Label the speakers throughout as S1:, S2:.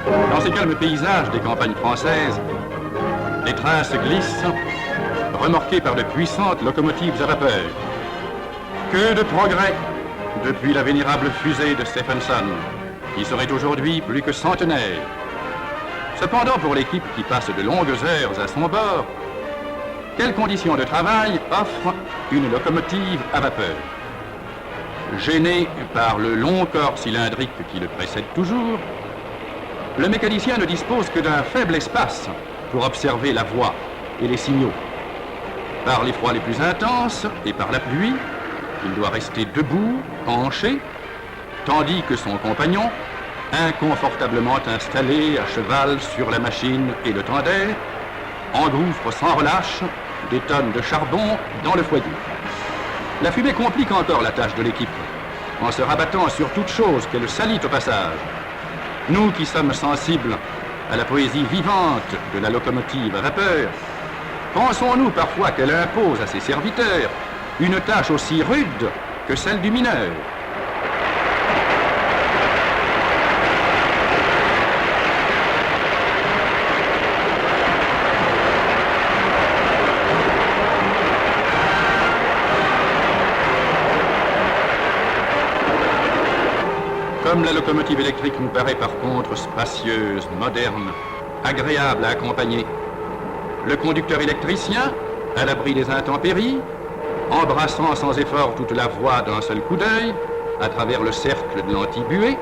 S1: Dans ces calmes paysages des campagnes françaises, les trains se glissent, remorqués par de puissantes locomotives à vapeur. Que de progrès depuis la vénérable fusée de Stephenson, qui serait aujourd'hui plus que centenaire. Cependant, pour l'équipe qui passe de longues heures à son bord, quelles conditions de travail offre une locomotive à vapeur? Gêné par le long corps cylindrique qui le précède toujours, le mécanicien ne dispose que d'un faible espace pour observer la voie et les signaux. Par les froids les plus intenses et par la pluie, il doit rester debout, penché, tandis que son compagnon, inconfortablement installé à cheval sur la machine et le tender, engouffre sans relâche des tonnes de charbon dans le foyer. La fumée complique encore la tâche de l'équipe, en se rabattant sur toute chose qu'elle salit au passage. Nous qui sommes sensibles à la poésie vivante de la locomotive à vapeur, pensons-nous parfois qu'elle impose à ses serviteurs une tâche aussi rude que celle du mineur? Comme la locomotive électrique nous paraît par contre spacieuse, moderne, agréable à accompagner, le conducteur électricien, à l'abri des intempéries, embrassant sans effort toute la voie d'un seul coup d'œil, à travers le cercle de l'antibuée,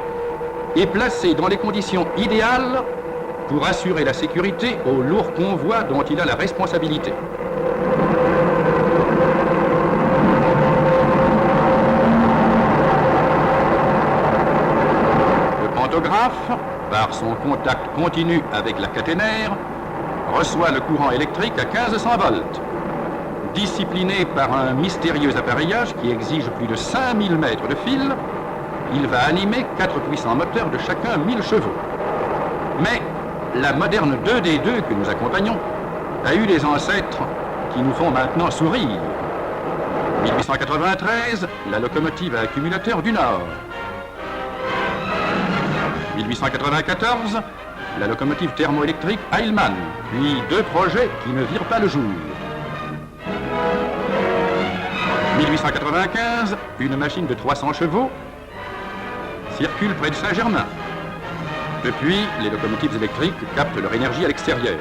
S1: est placé dans les conditions idéales pour assurer la sécurité au lourd convoi dont il a la responsabilité. Pantographe, par son contact continu avec la caténaire, reçoit le courant électrique à 1500 volts. Discipliné par un mystérieux appareillage qui exige plus de 5000 mètres de fil, il va animer 4 puissants moteurs de chacun 1000 chevaux. Mais la moderne 2D2 que nous accompagnons a eu des ancêtres qui nous font maintenant sourire. 1893, la locomotive à accumulateur du Nord. 1894, la locomotive thermoélectrique Heilmann, puis 2 projets qui ne virent pas le jour. 1895, une machine de 300 chevaux circule près de Saint-Germain. Depuis, les locomotives électriques captent leur énergie à l'extérieur.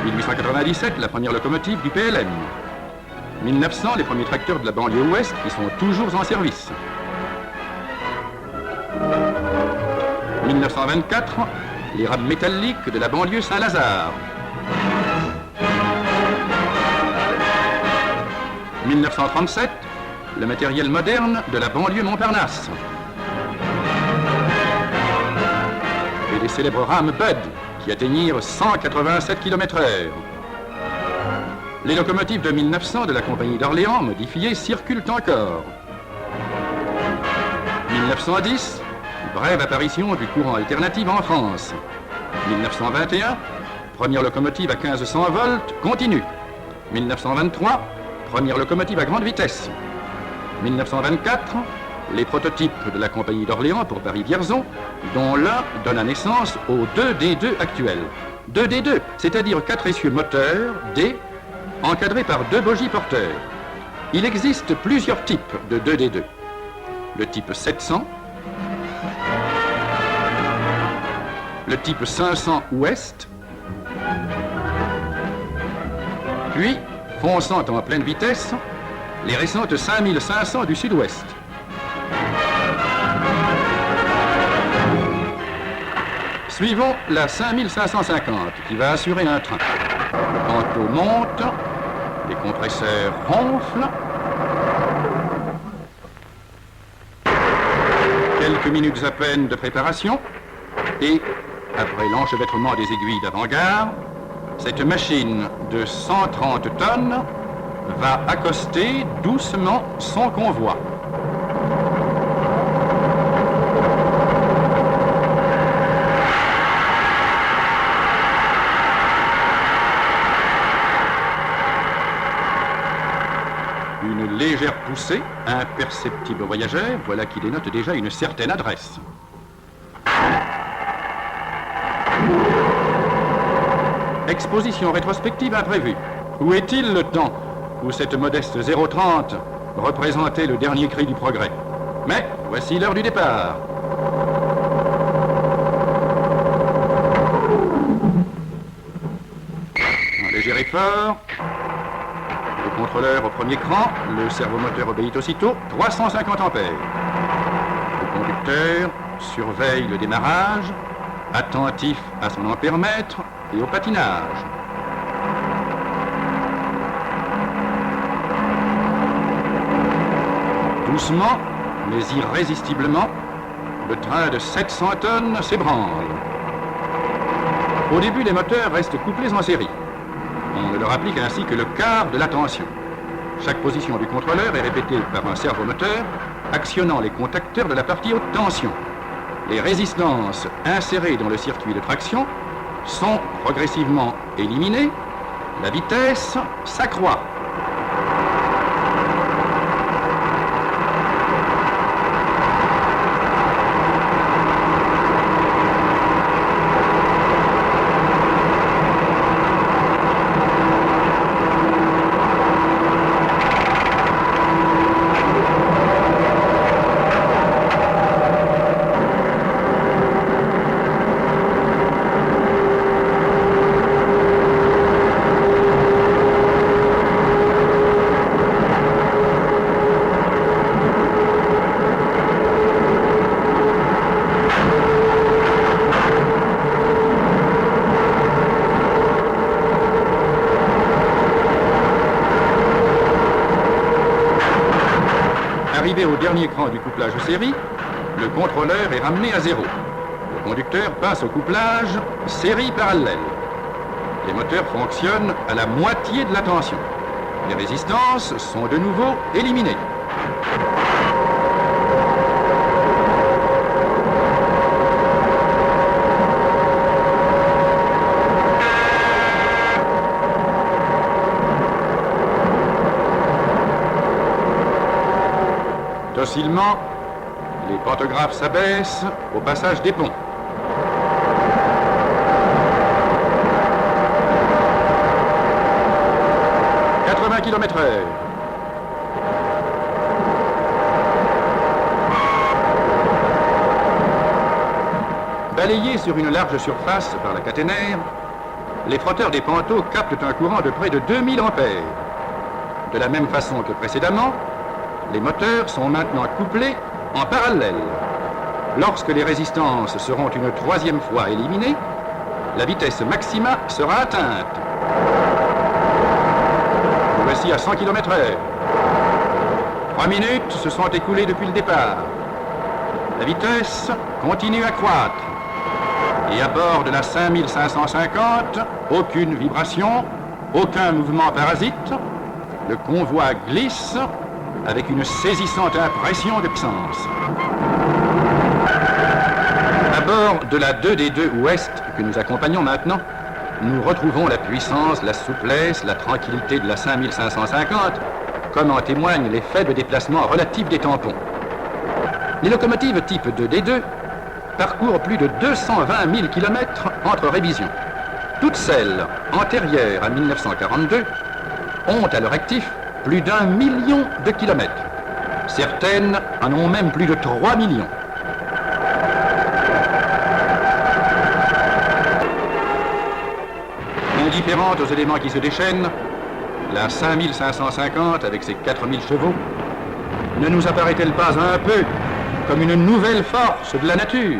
S1: 1897, la première locomotive du PLM. 1900, les premiers tracteurs de la banlieue ouest qui sont toujours en service. 1924, les rames métalliques de la banlieue Saint-Lazare. 1937, le matériel moderne de la banlieue Montparnasse. Et les célèbres rames Budd qui atteignirent 187 km/h. Les locomotives de 1900 de la Compagnie d'Orléans, modifiées, circulent encore. 1910, brève apparition du courant alternatif en France. 1921, première locomotive à 1500 volts, continue. 1923, première locomotive à grande vitesse. 1924, les prototypes de la Compagnie d'Orléans pour Paris-Vierzon, dont l'un donne naissance au 2D2 actuel. 2D2, c'est-à-dire 4 essieux moteurs, D, encadrés par 2 bogies porteurs. Il existe plusieurs types de 2D2. Le type 700, le type 500 ouest, puis, fonçant en pleine vitesse, les récentes 5500 du sud-ouest. Suivons la 5550 qui va assurer un train. Le manteau monte, les compresseurs ronflent. Quelques minutes à peine de préparation et, après l'enchevêtrement des aiguilles d'avant-garde, cette machine de 130 tonnes va accoster doucement son convoi. Une légère poussée, imperceptible au voyageur, voilà qui dénote déjà une certaine adresse. exposition rétrospective imprévue. Où est-il le temps où cette modeste 030 représentait le dernier cri du progrès? Mais voici l'heure du départ. Un léger effort. Le contrôleur au premier cran, le servomoteur obéit aussitôt, 350 ampères. Le conducteur surveille le démarrage, attentif à son ampèremètre et au patinage. Doucement, mais irrésistiblement, le train de 700 tonnes s'ébranle. Au début, les moteurs restent couplés en série. On ne leur applique ainsi que le quart de la tension. Chaque position du contrôleur est répétée par un servomoteur actionnant les contacteurs de la partie haute tension. Les résistances insérées dans le circuit de traction sont progressivement éliminées. La vitesse s'accroît. Arrivé au dernier cran du couplage série, le contrôleur est ramené à zéro. Le conducteur passe au couplage série parallèle. Les moteurs fonctionnent à la moitié de la tension. Les résistances sont de nouveau éliminées. Docilement, les pantographes s'abaissent au passage des ponts. « 80 km/h. Balayés sur une large surface par la caténaire, les frotteurs des panteaux captent un courant de près de 2000 ampères. De la même façon que précédemment, les moteurs sont maintenant couplés en parallèle. Lorsque les résistances seront une troisième fois éliminées, la vitesse maxima sera atteinte. Nous voici à 100 km/h. 3 minutes se sont écoulées depuis le départ. La vitesse continue à croître. Et à bord de la 5550, aucune vibration, aucun mouvement parasite. Le convoi glisse avec une saisissante impression de puissance. À bord de la 2D2 Ouest que nous accompagnons maintenant, nous retrouvons la puissance, la souplesse, la tranquillité de la 5550, comme en témoignent les faibles déplacements relatifs des tampons. Les locomotives type 2D2 parcourent plus de 220 000 km entre révisions. Toutes celles antérieures à 1942 ont à leur actif plus d'1 million de kilomètres. Certaines en ont même plus de 3 millions. Indifférente aux éléments qui se déchaînent, la 5550 avec ses 4000 chevaux ne nous apparaît-elle pas un peu comme une nouvelle force de la nature?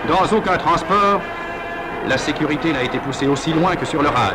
S1: Dans aucun transport, la sécurité n'a été poussée aussi loin que sur le rail.